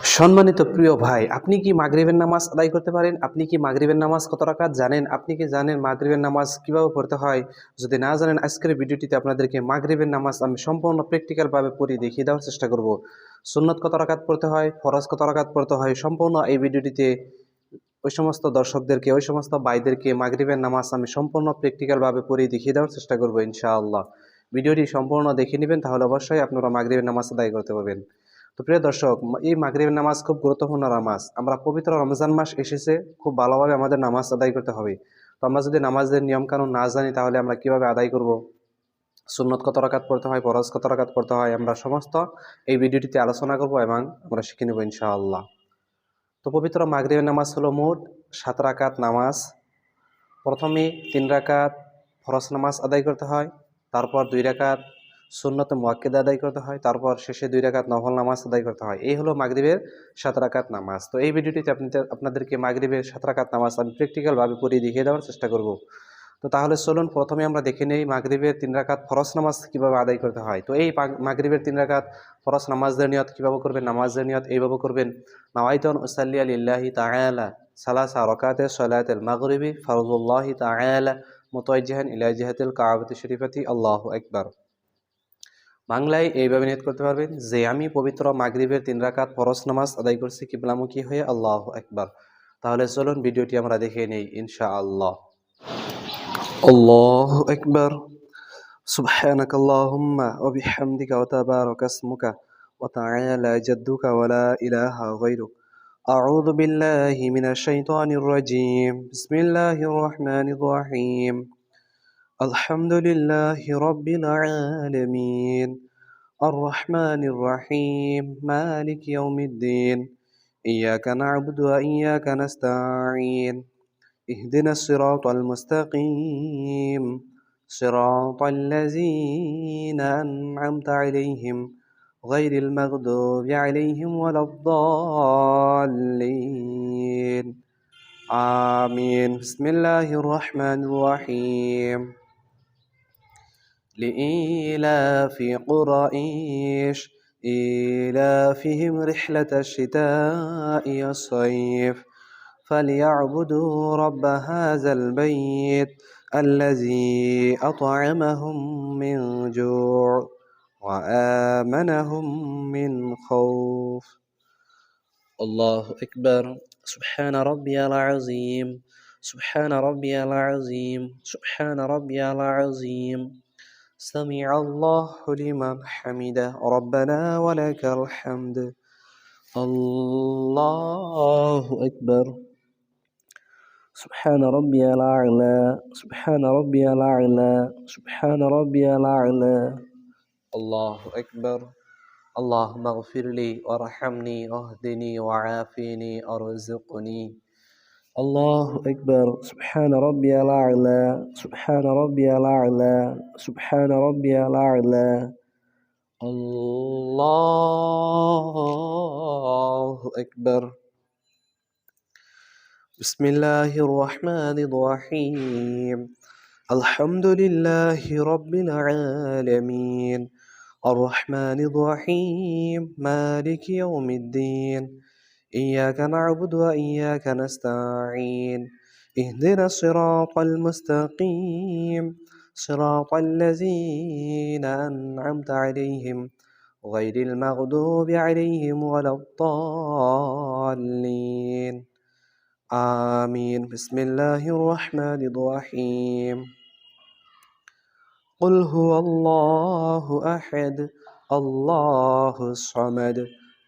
সম্মানিত প্রিয় ভাই, আপনি কি মাগরিবের নামাজ আদায় করতে পারেন? আপনি কি মাগরিবের নামাজ কত রাকাত জানেন? আপনি কি জানেন মাগরিবের নামাজ কিভাবে পড়তে হয়? যদি না জানেন, আজকের ভিডিওটিতে আপনাদেরকে মাগরিবের নামাজ আমি সম্পূর্ণ প্র্যাকটিক্যাল ভাবে পড়িয়ে দেখিয়ে দেওয়ার চেষ্টা করব। সুন্নত কত রাকাত পড়তে হয়, ফরজ কত রাকাত পড়তে হয়, সম্পূর্ণ এই ভিডিওটিতে ওই সমস্ত দর্শকদেরকে, ওই সমস্ত ভাইদেরকে মাগরিবের নামাজ আমি সম্পূর্ণ প্র্যাকটিক্যাল ভাবে পড়িয়ে দেখিয়ে দেওয়ার চেষ্টা করব ইনশাআল্লাহ। ভিডিওটি সম্পূর্ণ দেখে নেবেন, তাহলে অবশ্যই আপনারা মাগরিবের নামাজ আদায় করতে পারবেন। তো প্রিয় দর্শক, এই মাগরিবের নামাজ খুব গুরুত্বপূর্ণ নামাজ। আমরা পবিত্র রমজান মাস এসেছে, খুব ভালোভাবে আমাদের নামাজ আদায় করতে হবে। তো আমরা যদি নামাজের নিয়মকানুন না জানি, তাহলে আমরা কিভাবে আদায় করব? সুন্নত কত রাকাত পড়তে হয়, ফরজ কত রাকাত পড়তে হয়, আমরা সমস্ত এই ভিডিওটিতে আলোচনা করব এবং আমরা শিখে নেব ইনশাআল্লাহ। তো পবিত্র মাগরিবের নামাজ হলো মোট 7 রাকাত নামাজ। প্রথমে 3 রাকাত ফরজ নামাজ আদায় করতে হয়, তারপর 2 রাকাত সুন্নতে মুয়াক্কাদা আদায় করতে হয়, তারপর শেষে 2 রাকাত নফল নামাজ আদায় করতে হয়। এই হলো মাগরিবের 7 রাকাত নামাজ। তো এই ভিডিওটিতে আপনাদেরকে মাগরিবের 7 রাকাত নামাজ আমি প্র্যাকটিক্যাল ভাবে পড়িয়ে দেখিয়ে দেওয়ার চেষ্টা করব। তো তাহলে চলুন প্রথমে আমরা দেখে নেই মাগরিবের 3 রাকাত ফরজ নামাজ কিভাবে আদায় করতে হয়। তো এই মাগরিবের 3 রাকাত ফরজ নামাজের নিয়ত কিভাবে করবেন? নামাজের নিয়ত এইভাবে করবেন: নাওয়াইতু আন উসাল্লিয়া লিল্লাহি তাআলা সালাসা রাকাতে সালাতুল মাগরিবি ফরজুল্লাহি তাআলা মুতাওয়াজ্জিহান ইলা জিহাতিল কাবাতি শরীফাতি আল্লাহু আকবার। বাংলায় এইভাবে নিয়ত করতে পারবেন যে আমি পবিত্র মাগরিবের 3 রাকাত ফরজ নামাজ আদায় করছি কিবলামুখী হয়ে, আল্লাহু আকবার। তাহলে চলুন ভিডিওটি আমরা দেখে নেই ইনশাআল্লাহ। আল্লাহু আকবার। সুবহানাক আল্লাহুম্মা ওয়া বিহামদিকা ওয়া তাবারাকা ইসমুকা ওয়া তাআলা জাদ্দুকা ওয়া লা ইলাহা গায়রুক। আউযু বিল্লাহি মিনাশ শাইতানির রাজীম। বিসমিল্লাহির রহমানির রহিম। আলহামদুলিল্লাহি রাব্বিল আলামিন। আর রহমানির রহিম। মালিকি ইয়াউমিদ্দিন। ইয়াকা না'বুদু ওয়া ইয়াকা নাস্তাঈন। اهدنا الصراط المستقيم صراط الذين أنعمت عليهم غير المغضوب عليهم ولا الضالين آمين. بسم الله الرحمن الرحيم. لإيلاف قريش إيلافهم رحلة الشتاء والصيف فليعبدوا رب هذا البيت الذي أطعمهم من جوع وآمنهم من خوف. الله أكبر. سبحان ربي العظيم. سبحان ربي العظيم. سبحان ربي العظيم. سمع الله لمن حمده ربنا ولك الحمد. الله أكبر. سبحان ربي الأعلى. سبحان ربي الأعلى. سبحان ربي الأعلى. الله أكبر. اللهم اغفر لي وارحمني واهدني وعافني وارزقني. الله أكبر. سبحان ربي الأعلى. سبحان ربي الأعلى. سبحان ربي الأعلى. الله أكبر. بسم الله الرحمن الرحيم. الحمد لله رب العالمين. الرحمن الرحيم. مالك يوم الدين. إياك نعبد وإياك نستعين. اهدنا الصراط المستقيم صراط الذين أنعمت عليهم غير المغضوب عليهم ولا الضالين آمين. بسم الله الرحمن الرحيم. قل هو الله أحد الله الصمد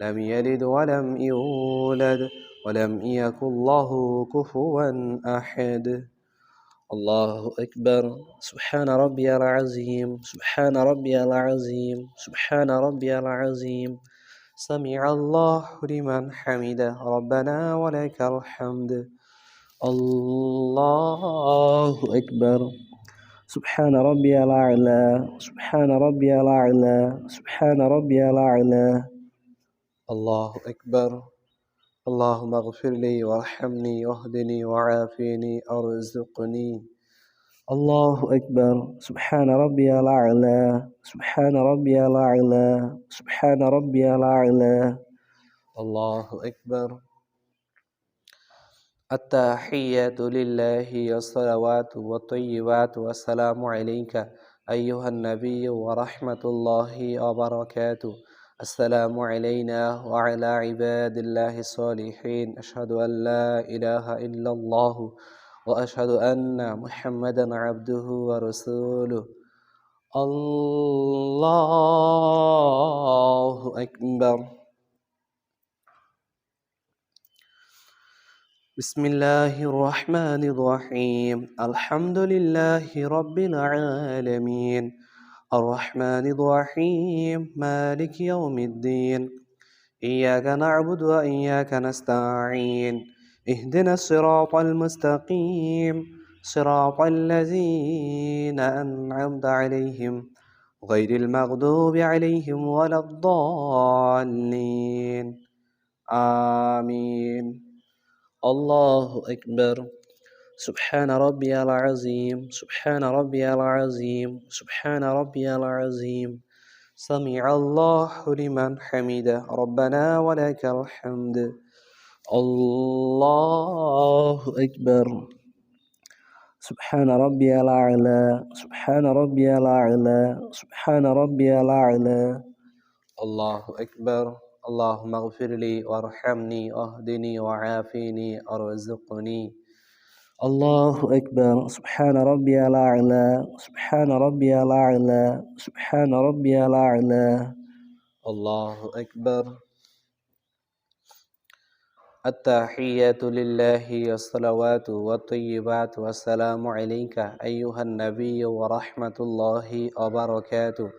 لم يلد ولم يولد ولم يكن له كفوا أحد. الله أكبر. سبحان ربي العظيم. سبحان ربي العظيم. سبحان ربي العظيم. سمع الله لمن حمده ربنا ولك الحمد. الله أكبر. سبحان ربي الأعلى. سبحان ربي الأعلى. سبحان ربي الأعلى. الله أكبر. اللهم اغفر لي وارحمني واهدني وعافني وارزقني. الله أكبر. سبحان ربي الأعلى. سبحان ربي الأعلى. سبحان ربي الأعلى. الله أكبر. التحيات لله والصلوات والطيبات والسلام عليك أيها النبي ورحمة الله وبركاته. السلام علينا وعلى عباد الله الصالحين. أشهد أن لا إله إلا الله وأشهد أن محمدا عبده ورسوله. الله أكبر. بسم الله الرحمن الرحيم. الحمد لله رب العالمين الرحمن الرحيم مالك يوم الدين إياك نعبد وإياك نستعين اهدنا الصراط المستقيم صراط الذين أنعمت عليهم غير المغضوب عليهم ولا الضالين آمين. الله أكبر. سبحان ربي العظيم سبحان ربي العظيم سبحان ربي العظيم. سمع الله لمن حمده ربنا ولك الحمد. الله أكبر. سبحان ربي الأعلى سبحان ربي الأعلى سبحان ربي الأعلى. الله أكبر. اللهم اغفر لي وارحمني واهدني وعافني وارزقني. الله أكبر. سبحان ربي الأعلى سبحان ربي الأعلى سبحان ربي الأعلى. الله أكبر. التحيات لله والصلوات والطيبات والسلام عليك أيها النبي ورحمة الله وبركاته.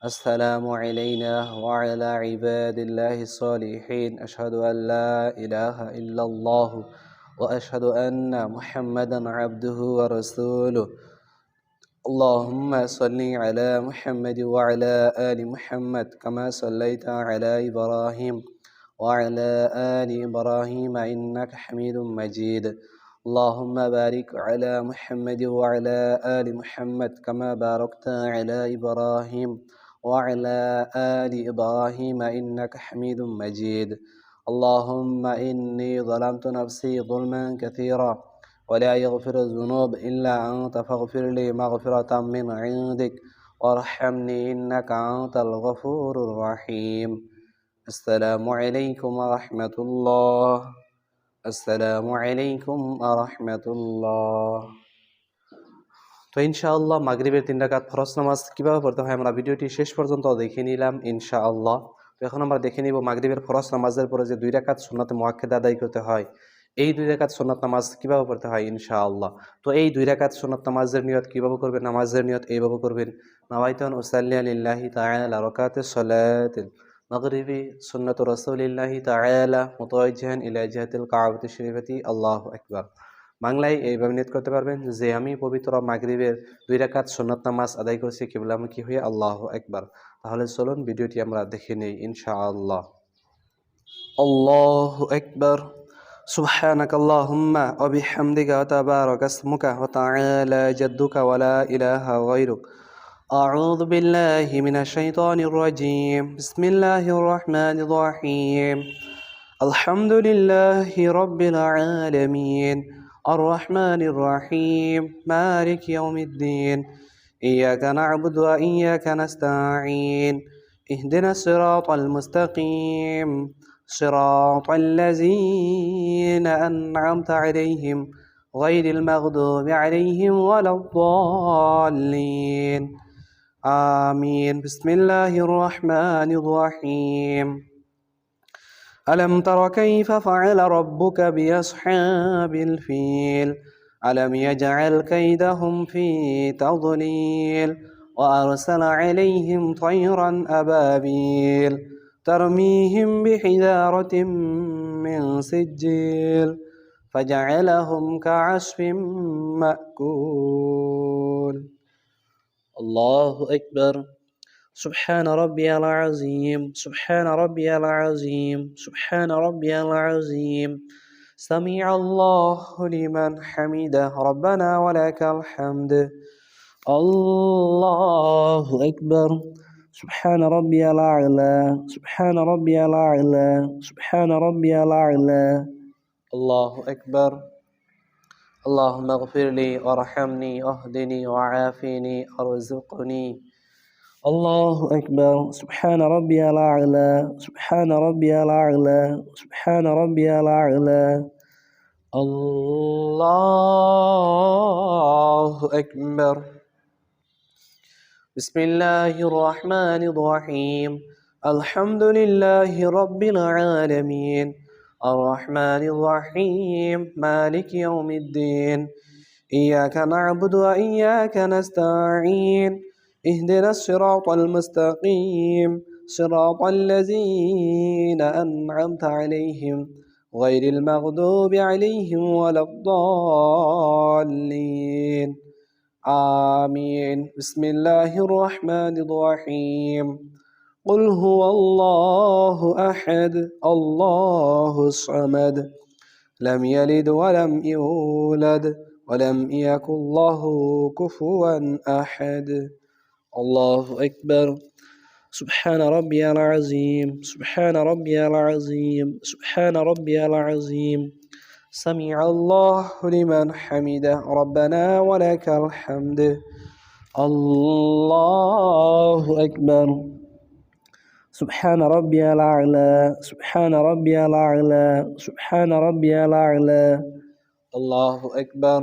السلام علينا وعلى عباد الله الصالحين. أشهد أن لا إله إلا الله وأشهد أن محمدا عبده ورسوله. اللهم صل على محمد وعلى آل محمد كما صليت على إبراهيم وعلى آل إبراهيم إنك حميد مجيد. اللهم بارك على محمد وعلى آل محمد كما باركت على إبراهيم وعلى آل إبراهيم إنك حميد مجيد. اللهم إني ظلمت نفسي ظلما كثيرا ولا يغفر الذنوب إلا أنت فاغفر لي مغفرة من عندك وارحمني إنك أنت الغفور الرحيم. السلام عليكم ورحمة الله. السلام عليكم ورحمة الله. তো ইনশাআল্লাহ মাগরিবের 3 রাকাত ফরজ নামাজ কিভাবে পড়তে হয় আমরা ভিডিওটি শেষ পর্যন্ত দেখে নিলাম ইনশাআল্লাহ। তো এখন আমরা দেখে নিব মাগরিবের ফরজ নামাজের পরে যে 2 রাকাত সুন্নাতে মুআক্কাদা আদায় করতে হয় এই 2 রাকাত সুন্নাত নামাজ কিভাবে পড়তে হয় ইনশাআল্লাহ। তো এই 2 রাকাত সুন্নাত নামাজের নিয়ত কিভাবে করবেন, নামাজের নিয়ত এইভাবে করবেন। নাওয়াইতু আন উসাল্লি লিল্লাহি তাআলা রাকাতাস সালাতিল মাগরিবি সুন্নাতু রাসূলিল্লাহি তাআলা মুতাওয়াজ্জিহান ইলা জিহাতিল কাবাতি শরীফাতি আল্লাহু আকবার। বাংলায় এইভাবে নিয়ত করতে পারবেন যে আমি পবিত্র মাগরিবের 2 রাকাত সুন্নাত নামাজ আদায় করেছি কিবলামুখী হয়ে আল্লাহু আকবার। তাহলে চলুন ভিডিওটি আমরা দেখে নেই ইনশাআল্লাহ। আল্লাহু আকবার। সুবহানাক আল্লাহুম্মা ওয়া বিহামদিকা ওয়া তাবারাকা ইসমুকা ওয়া তাআলা জাদ্দুকা ওয়া লা ইলাহা গায়রুক। আউযু বিল্লাহি মিনাশ শাইতানির রাজীম। বিসমিল্লাহির রহমানির রহিম। আলহামদুলিল্লাহি রাব্বিল আলামিন الرحمن الرحيم مالك يوم الدين إياك نعبد وإياك نستعين اهدنا الصراط المستقيم صراط الذين أنعمت عليهم غير المغضوب عليهم ولا الضالين آمين. بسم الله الرحمن الرحيم. ألم تر كيف فعل ربك بأصحاب الفيل ألم يجعل كيدهم في تضليل وأرسل عليهم طيرا أبابيل ترميهم بحجارة من سجيل فجعلهم كعصف مأكول. الله أكبر. سبحان ربي العظيم سبحان ربي العظيم سبحان ربي العظيم. سمع الله لمن حمده ربنا ولك الحمد. الله أكبر. سبحان ربي الأعلى سبحان ربي الأعلى سبحان ربي الأعلى. الله أكبر. اللهم اغفر لي وارحمني واهدني وعافني وارزقني. الله أكبر. سبحان ربي الأعلى سبحان ربي الأعلى سبحان ربي الأعلى. الله أكبر. بسم الله الرحمن الرحيم. الحمد لله رب العالمين الرحمن الرحيم مالك يوم الدين. إياك نعبد وإياك نستعين. اهدنا الصراط المستقيم صراط الذين أنعمت عليهم غير المغضوب عليهم ولا الضالين. آمين. بسم الله الرحمن الرحيم. قل هو الله أحد الله الصمد لم يلد ولم يولد ولم يكن له كفوا أحد. الله أكبر. سبحان ربي العظيم سبحان ربي العظيم سبحان ربي العظيم. سمع الله لمن حمده ربنا ولك الحمد. الله أكبر. سبحان ربي الأعلى سبحان ربي الأعلى سبحان ربي الأعلى. الله أكبر.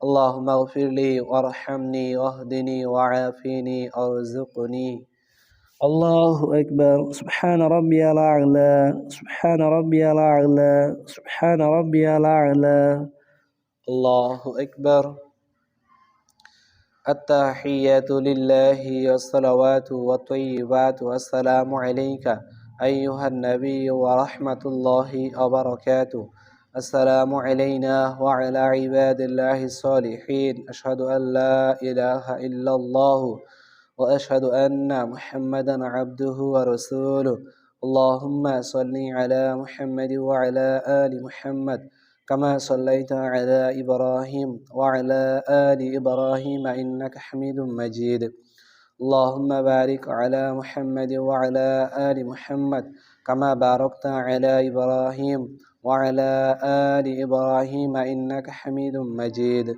اللهم اغفر لي وارحمني واهدني وعافني وارزقني. الله أكبر. سبحان ربي الأعلى سبحان ربي الأعلى سبحان ربي الأعلى. الله أكبر. التحيات لله والصلوات والطيبات والسلام عليك أيها النبي ورحمة الله وبركاته. السلام علينا وعلى عباد الله الصالحين. أشهد أن لا إله إلا الله وأشهد أن محمدا عبده ورسوله. اللهم صل على محمد وعلى آل محمد كما صليت على إبراهيم وعلى آل إبراهيم إنك حميد مجيد. اللهم بارك على محمد وعلى آل محمد كما باركت على إبراهيم وعلى آل إبراهيم إنك حميد مجيد.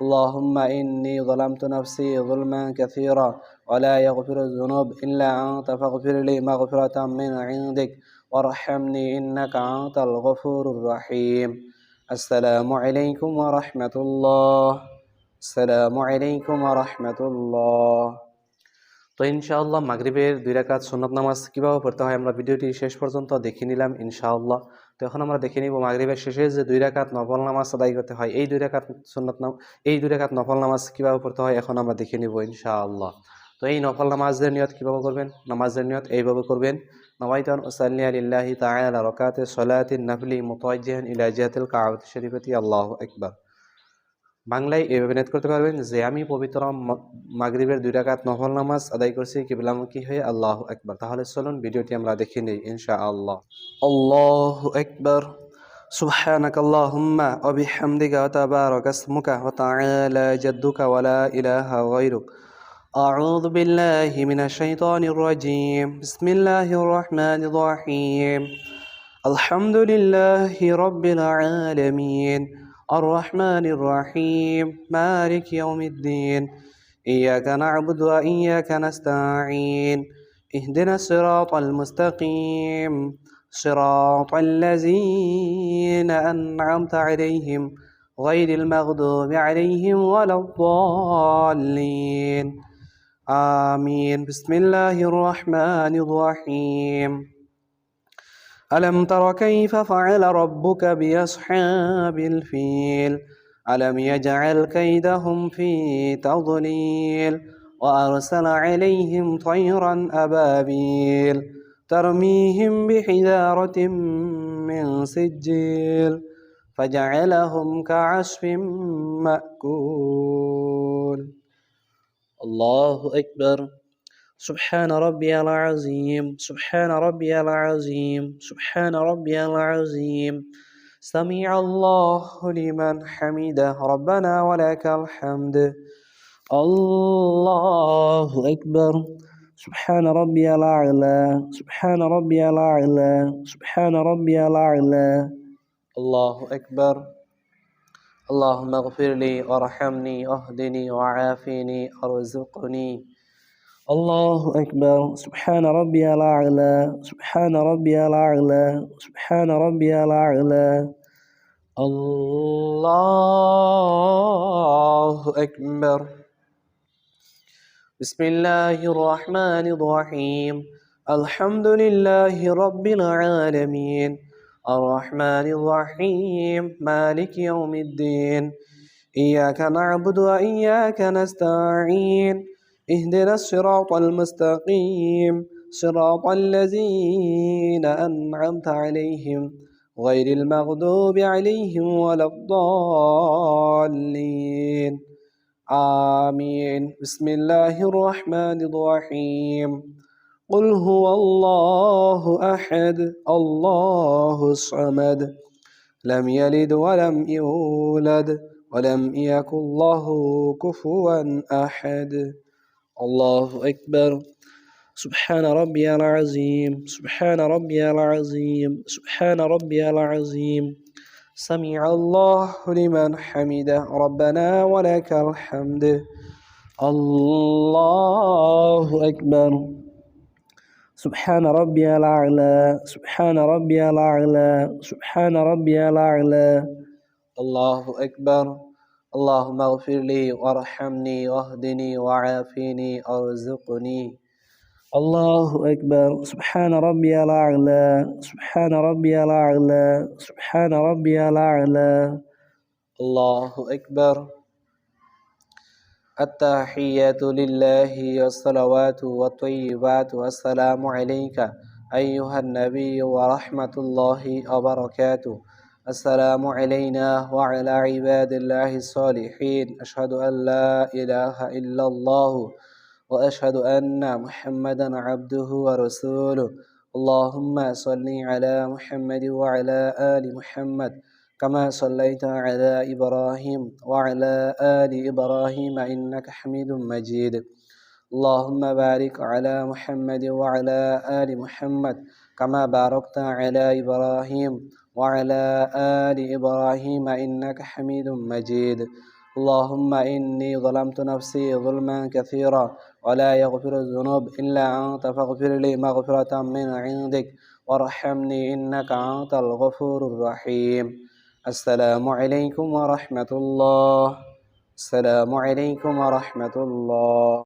اللهم إني ظلمت نفسي ظلما كثيرا ولا يغفر الذنوب إلا أنت فاغفر لي مغفرة من عندك وارحمني إنك أنت الغفور الرحيم. السلام عليكم ورحمة الله. السلام عليكم ورحمة الله. তো ইনশাআল্লাহ মাগরিবের 2 রাকাত সুন্নত নামাজ কিভাবে পড়তে হয় আমরা ভিডিওটি শেষ পর্যন্ত দেখে নিলাম ইনশাআল্লাহ। তো এখন আমরা দেখে নিব মাগরিবের শেষে যে 2 রাকাত নফল নামাজ আদায় করতে হয় এই 2 রাকাত নফল নামাজ কিভাবে পড়তে হয় এখন আমরা দেখে নিব ইনশাআল্লাহ। তো এই নফল নামাজের নিয়ত কিভাবে করবেন? নামাজের নিয়ত এইভাবে করবেন। নাওয়াইতু আন উসাল্লি লিল্লাহি তাআলা রাকাতে সলাতিন নাফলি মুতাওয়াজ্জিহান ইলা জিহাতিল কাবাতি শরীফাতি আল্লাহু আকবার। বাংলায় এভাবে নিয়ত করতে পারবেন যে আমি পবিত্র মাগরিবের 2 রাকাত নফল নামাজ আদায় করছি কিবলামুখী হয়ে আল্লাহু আকবার। তাহলে চলুন ভিডিওটি আমরা দেখে নেই ইনশাআল্লাহ। আল্লাহু আকবার। سبحانك اللهم وبحمدك وتبارك اسمك وتعالى جدك ولا إله غيرك. أعوذ بالله من الشيطان الرجيم. بسم الله الرحمن الرحيم. الحمد لله رب العالمين الرحمن الرحيم مالك يوم الدين. إياك نعبد وإياك نستعين. اهدنا الصراط المستقيم صراط الذين أنعمت عليهم غير المغضوب عليهم ولا الضالين. آمين. بسم الله الرحمن الرحيم. ألم تر كيف فعل ربك بأصحاب الفيل ألم يجعل كيدهم في تضليل وأرسل عليهم طيرا أبابيل ترميهم بحجارة من سجيل فجعلهم كعصف مأكول. الله أكبر. سبحان ربي العظيم سبحان ربي العظيم سبحان ربي العظيم. سمع الله لمن حمده ربنا ولك الحمد. الله أكبر. سبحان ربي الأعلى سبحان ربي الأعلى سبحان ربي الأعلى الله أكبر اللهم اغفر لي وارحمني واهدني وعافني وارزقني الله أكبر سبحان ربي الأعلى سبحان ربي الأعلى سبحان ربي الأعلى الله أكبر بسم الله الرحمن الرحيم الحمد لله رب العالمين الرحمن الرحيم مالك يوم الدين إياك نعبد وإياك نستعين اهدنا الصراط المستقيم صراط الذين أنعمت عليهم غير المغضوب عليهم ولا الضالين آمين بسم الله الرحمن الرحيم قل هو الله أحد الله الصمد لم يلد ولم يولد ولم يكن له كفوا أحد الله أكبر سبحان ربي العظيم سبحان ربي العظيم سبحان ربي العظيم سمع الله لمن حمده ربنا ولك الحمد الله أكبر سبحان ربي الأعلى سبحان ربي الأعلى سبحان ربي الأعلى الله أكبر اللهم اغفر لي وارحمني واهدني وعافني وارزقني الله أكبر سبحان ربي الأعلى سبحان ربي الأعلى سبحان ربي الأعلى الله أكبر التحيات لله والصلوات والطيبات والسلام عليك أيها النبي ورحمة الله وبركاته السلام علينا وعلى عباد الله الصالحين أشهد أن لا إله إلا الله وأشهد أن محمدا عبده ورسوله اللهم صل على محمد وعلى آل محمد كما صليت على إبراهيم وعلى آل إبراهيم إنك حميد مجيد اللهم بارك على محمد وعلى آل محمد كما باركت على إبراهيم وعلى آل إبراهيم إنك حميد مجيد اللهم إني ظلمت نفسي ظلما كثيرا ولا يغفر الذنوب إلا أنت فاغفر لي مغفرة من عندك وارحمني إنك أنت الغفور الرحيم السلام عليكم ورحمة الله السلام عليكم ورحمة الله